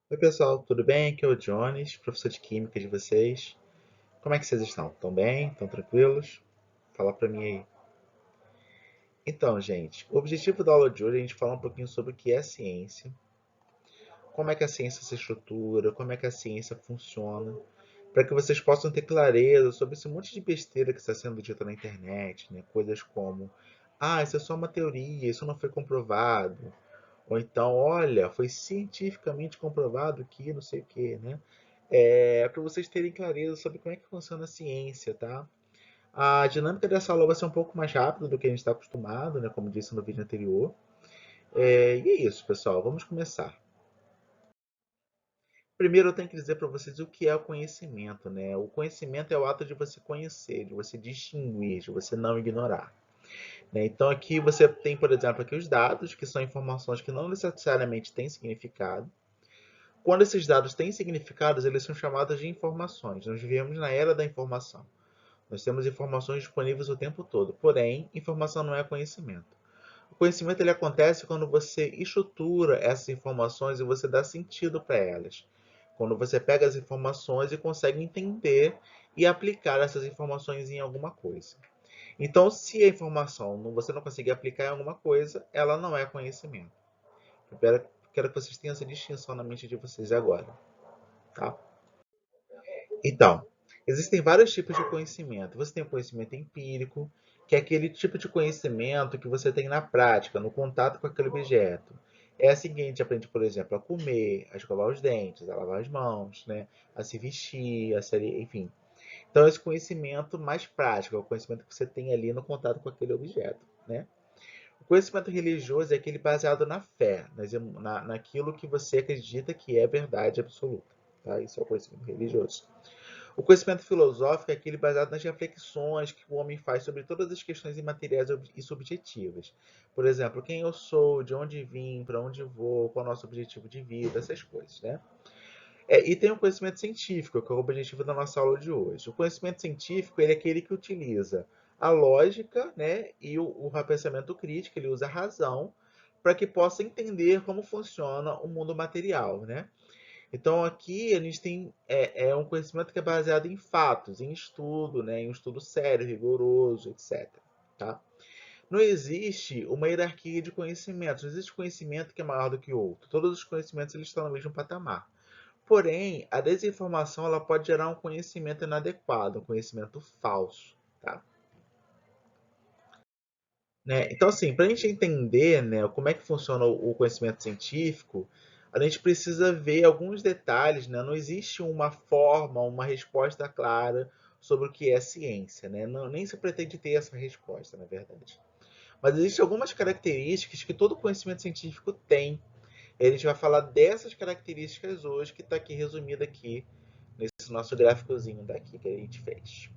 Oi pessoal, tudo bem? Aqui é o Jones, professor de Química de vocês. Como é que vocês estão? Estão bem? Estão tranquilos? Fala pra mim aí. Então, gente, o objetivo da aula de hoje é a gente falar um pouquinho sobre o que é ciência, como é que a ciência se estrutura, como é que a ciência funciona, para que vocês possam ter clareza sobre esse monte de besteira que está sendo dita na internet, né? Coisas como, isso é só uma teoria, isso não foi comprovado. Ou então, olha, foi cientificamente comprovado que não sei o quê, né? Para vocês terem clareza sobre como é que funciona a ciência, tá? A dinâmica dessa aula vai ser um pouco mais rápida do que a gente está acostumado, né? Como disse no vídeo anterior. E é isso, pessoal. Vamos começar. Primeiro, eu tenho que dizer para vocês o que é o conhecimento, né? O conhecimento é o ato de você conhecer, de você distinguir, de você não ignorar, né? Então, aqui você tem, por exemplo, aqui os dados, que são informações que não necessariamente têm significado. Quando esses dados têm significados, eles são chamados de informações. Nós vivemos na era da informação. Nós temos informações disponíveis o tempo todo, porém, informação não é conhecimento. O conhecimento ele acontece quando você estrutura essas informações e você dá sentido para elas. Quando você pega as informações e consegue entender e aplicar essas informações em alguma coisa. Então, se a informação você não conseguir aplicar em alguma coisa, ela não é conhecimento. Eu quero que vocês tenham essa distinção na mente de vocês agora, tá? Então, existem vários tipos de conhecimento. Você tem o conhecimento empírico, que é aquele tipo de conhecimento que você tem na prática, no contato com aquele objeto. É a seguinte, aprende, por exemplo, a comer, a escovar os dentes, a lavar as mãos, né? A se vestir, enfim. Então, esse conhecimento mais prático, é o conhecimento que você tem ali no contato com aquele objeto, né? O conhecimento religioso é aquele baseado na fé, naquilo que você acredita que é verdade absoluta, tá? Isso é o conhecimento religioso. O conhecimento filosófico é aquele baseado nas reflexões que o homem faz sobre todas as questões imateriais e subjetivas. Por exemplo, quem eu sou, de onde vim, para onde vou, qual é o nosso objetivo de vida, essas coisas, né? E tem o conhecimento científico, que é o objetivo da nossa aula de hoje. O conhecimento científico ele é aquele que utiliza a lógica, né, e o pensamento crítico, ele usa a razão para que possa entender como funciona o mundo material, né? Então aqui a gente tem um conhecimento que é baseado em fatos, em estudo, né, em um estudo sério, rigoroso, etc. Tá? Não existe uma hierarquia de conhecimentos, não existe conhecimento que é maior do que o outro. Todos os conhecimentos eles estão no mesmo patamar. Porém, a desinformação ela pode gerar um conhecimento inadequado, um conhecimento falso. Tá? Né? Então, assim, para a gente entender, né, como é que funciona o conhecimento científico, a gente precisa ver alguns detalhes, né? Não existe uma forma, uma resposta clara sobre o que é ciência, né? Não, nem se pretende ter essa resposta, na verdade. Mas existem algumas características que todo conhecimento científico tem. E a gente vai falar dessas características hoje, que está aqui resumida aqui nesse nosso gráficozinho daqui que a gente fez.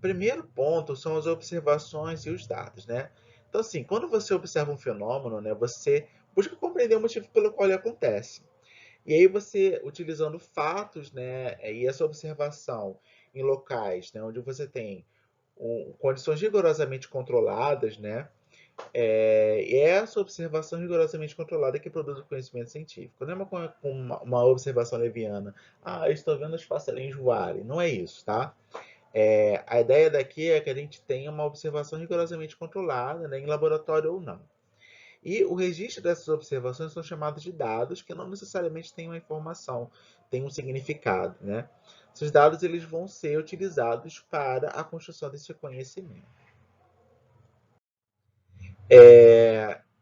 Primeiro ponto são as observações e os dados, né? Então, assim, quando você observa um fenômeno, né, você busca compreender o motivo pelo qual ele acontece. E aí você, utilizando fatos, né, e essa observação em locais, né, onde você tem condições rigorosamente controladas, né, e é essa observação rigorosamente controlada que produz o conhecimento científico. Não é uma observação leviana. Eu estou vendo os passarinhos voarem. Não é isso, tá? A ideia daqui é que a gente tenha uma observação rigorosamente controlada, né, em laboratório ou não. E o registro dessas observações são chamados de dados, que não necessariamente têm uma informação, têm um significado. Né? Esses dados eles vão ser utilizados para a construção desse conhecimento.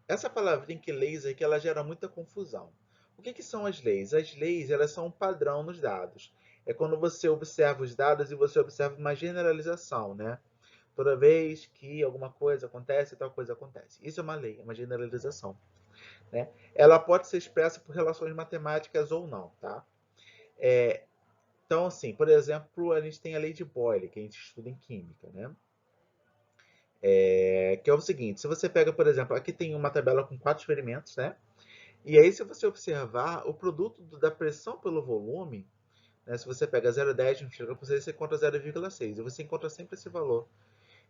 Essa palavrinha que leis aqui, ela gera muita confusão. O que são as leis? As leis elas são um padrão nos dados. É quando você observa os dados e você observa uma generalização, né? Toda vez que alguma coisa acontece, tal coisa acontece. Isso é uma lei, é uma generalização. Né? Ela pode ser expressa por relações matemáticas ou não. Tá? Então, assim, por exemplo, a gente tem a lei de Boyle, que a gente estuda em química. Né? Que é o seguinte, se você pega, por exemplo, aqui tem uma tabela com 4 experimentos, né? E aí, se você observar, o produto da pressão pelo volume, né, se você pega 0,10 multiplica por 6, você encontra 0,6. E você encontra sempre esse valor.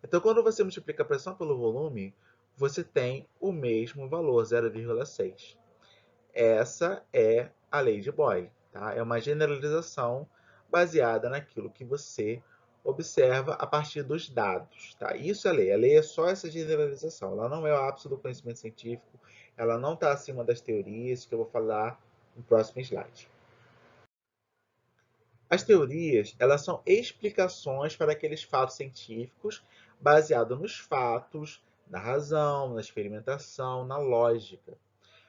Então, quando você multiplica a pressão pelo volume, você tem o mesmo valor, 0,6. Essa é a lei de Boyle, tá? É uma generalização baseada naquilo que você observa a partir dos dados, tá? Isso é lei. A lei é só essa generalização. Ela não é o ápice do conhecimento científico. Ela não está acima das teorias, que eu vou falar no próximo slide. As teorias, elas são explicações para aqueles fatos científicos baseados nos fatos, na razão, na experimentação, na lógica.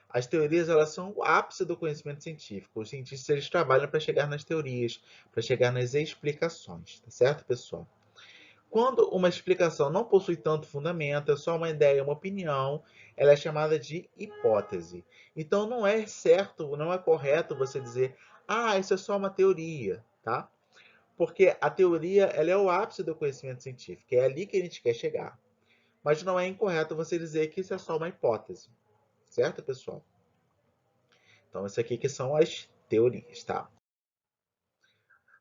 As teorias, elas são o ápice do conhecimento científico. Os cientistas, eles trabalham para chegar nas teorias, para chegar nas explicações, tá certo, pessoal? Quando uma explicação não possui tanto fundamento, é só uma ideia, uma opinião, ela é chamada de hipótese. Então não é certo, não é correto você dizer, ah, isso é só uma teoria, tá? Porque a teoria, ela é o ápice do conhecimento científico, é ali que a gente quer chegar. Mas não é incorreto você dizer que isso é só uma hipótese, certo, pessoal? Então, isso aqui que são as teorias, tá?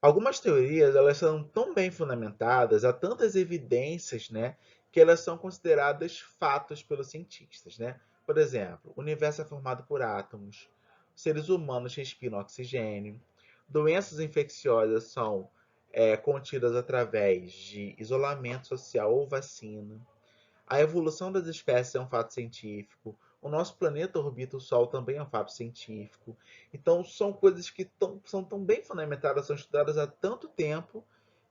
Algumas teorias, elas são tão bem fundamentadas, há tantas evidências, né, que elas são consideradas fatos pelos cientistas, né? Por exemplo, o universo é formado por átomos, seres humanos respiram oxigênio, doenças infecciosas são contidas através de isolamento social ou vacina. A evolução das espécies é um fato científico. O nosso planeta orbita o Sol também é um fato científico. Então, são coisas que são tão bem fundamentadas, são estudadas há tanto tempo,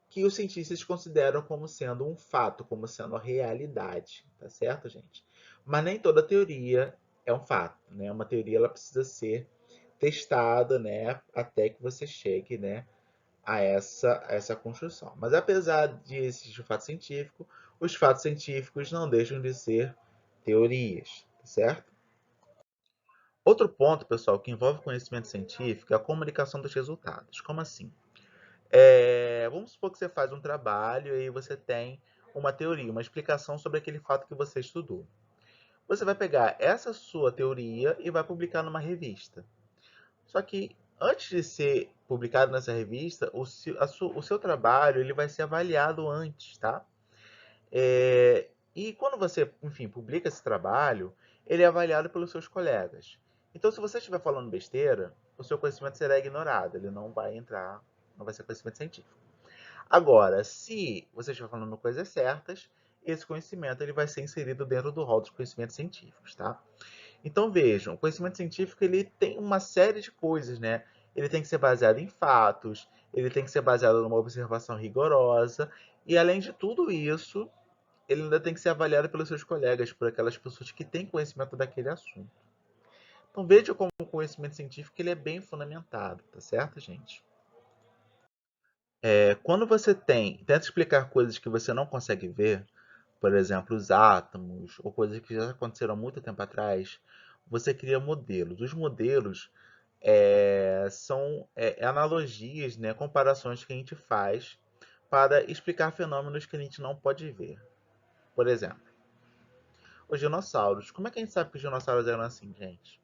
que os cientistas consideram como sendo um fato, como sendo a realidade. Tá certo, gente? Mas nem toda teoria é um fato. Né? Uma teoria ela precisa ser testada, né, até que você chegue, né, a essa construção. Mas apesar de existir o fato científico, os fatos científicos não deixam de ser teorias, certo? Outro ponto, pessoal, que envolve conhecimento científico é a comunicação dos resultados. Como assim? Vamos supor que você faz um trabalho e você tem uma teoria, uma explicação sobre aquele fato que você estudou. Você vai pegar essa sua teoria e vai publicar numa revista. Só que antes de ser publicado nessa revista, o seu trabalho ele vai ser avaliado antes, tá? E quando você, enfim, publica esse trabalho, ele é avaliado pelos seus colegas. Então, se você estiver falando besteira, o seu conhecimento será ignorado, ele não vai entrar, não vai ser conhecimento científico. Agora, se você estiver falando coisas certas, esse conhecimento ele vai ser inserido dentro do rol dos conhecimentos científicos, tá? Então vejam, o conhecimento científico ele tem uma série de coisas, né? Ele tem que ser baseado em fatos, ele tem que ser baseado numa observação rigorosa, e além de tudo isso, ele ainda tem que ser avaliado pelos seus colegas, por aquelas pessoas que têm conhecimento daquele assunto. Então veja como o conhecimento científico ele é bem fundamentado, tá certo, gente? Quando você tenta explicar coisas que você não consegue ver, por exemplo, os átomos, ou coisas que já aconteceram há muito tempo atrás, você cria modelos. Os modelos são analogias, né, comparações que a gente faz para explicar fenômenos que a gente não pode ver. Por exemplo, os dinossauros. Como é que a gente sabe que os dinossauros eram assim, gente?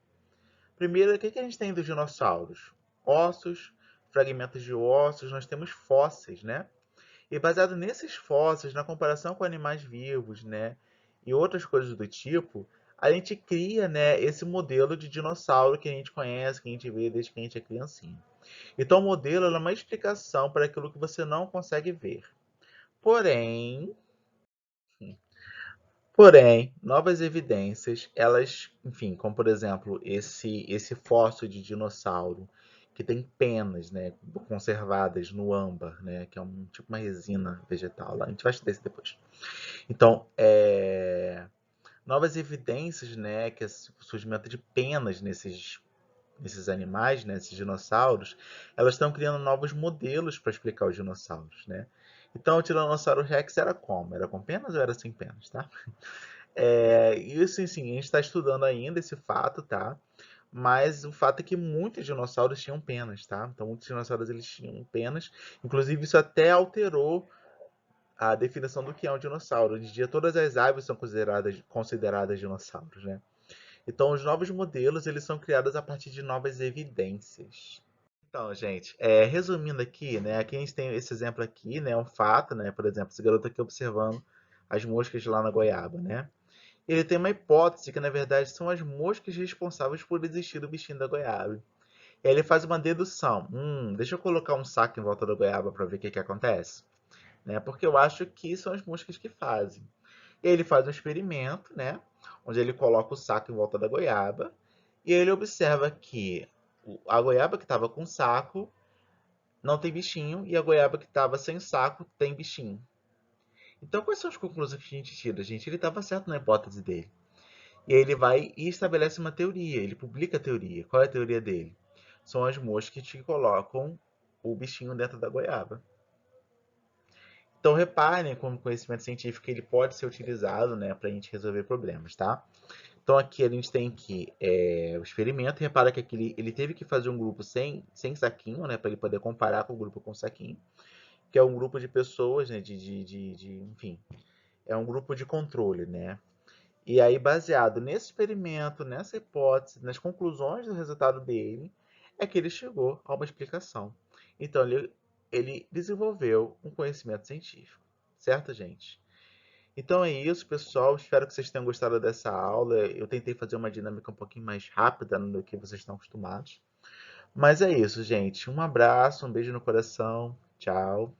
Primeiro, o que a gente tem dos dinossauros? Ossos, fragmentos de ossos, nós temos fósseis, né? E baseado nesses fósseis, na comparação com animais vivos, né, e outras coisas do tipo, a gente cria, né, esse modelo de dinossauro que a gente conhece, que a gente vê desde que a gente é criancinha. Então, o modelo é uma explicação para aquilo que você não consegue ver. Porém, novas evidências, elas, enfim, como por exemplo, esse fóssil de dinossauro que tem penas, né, conservadas no âmbar, né, que é tipo uma resina vegetal. A gente vai estudar isso depois. Então, novas evidências, né, que é o surgimento de penas nesses animais, né, esses dinossauros, elas estão criando novos modelos para explicar os dinossauros, né? Então, o Tiranossauro Rex era como? Era com penas ou era sem penas, tá? Isso, assim, a gente está estudando ainda esse fato, tá? Mas o fato é que muitos dinossauros tinham penas, tá? Então, muitos dinossauros eles tinham penas. Inclusive, isso até alterou a definição do que é um dinossauro. Hoje em dia, todas as aves são consideradas dinossauros, né? Então, os novos modelos eles são criados a partir de novas evidências. Então, gente, resumindo aqui, né? Aqui a gente tem esse exemplo aqui, né? Um fato, né? Por exemplo, esse garoto aqui observando as moscas lá na goiaba, né? Ele tem uma hipótese que, na verdade, são as moscas responsáveis por existir o bichinho da goiaba. E aí ele faz uma dedução. Deixa eu colocar um saco em volta da goiaba para ver o que que acontece. Né? Porque eu acho que são as moscas que fazem. E ele faz um experimento, né? Onde ele coloca o saco em volta da goiaba. E ele observa que a goiaba que estava com saco não tem bichinho. E a goiaba que estava sem saco tem bichinho. Então, quais são as conclusões que a gente tira, gente? Ele estava certo na hipótese dele. E aí ele vai e estabelece uma teoria. Ele publica a teoria. Qual é a teoria dele? São as moscas que colocam o bichinho dentro da goiaba. Então reparem como o conhecimento científico ele pode ser utilizado, né, para a gente resolver problemas, tá? Então aqui a gente tem que o experimento. Repara que aqui ele teve que fazer um grupo sem saquinho, né, para ele poder comparar com o grupo com saquinho, que é um grupo de pessoas, né, enfim, é um grupo de controle, né? E aí, baseado nesse experimento, nessa hipótese, nas conclusões do resultado dele, é que ele chegou a uma explicação. Então, ele desenvolveu um conhecimento científico. Certo, gente? Então é isso, pessoal. Espero que vocês tenham gostado dessa aula. Eu tentei fazer uma dinâmica um pouquinho mais rápida do que vocês estão acostumados. Mas é isso, gente. Um abraço, um beijo no coração. Tchau.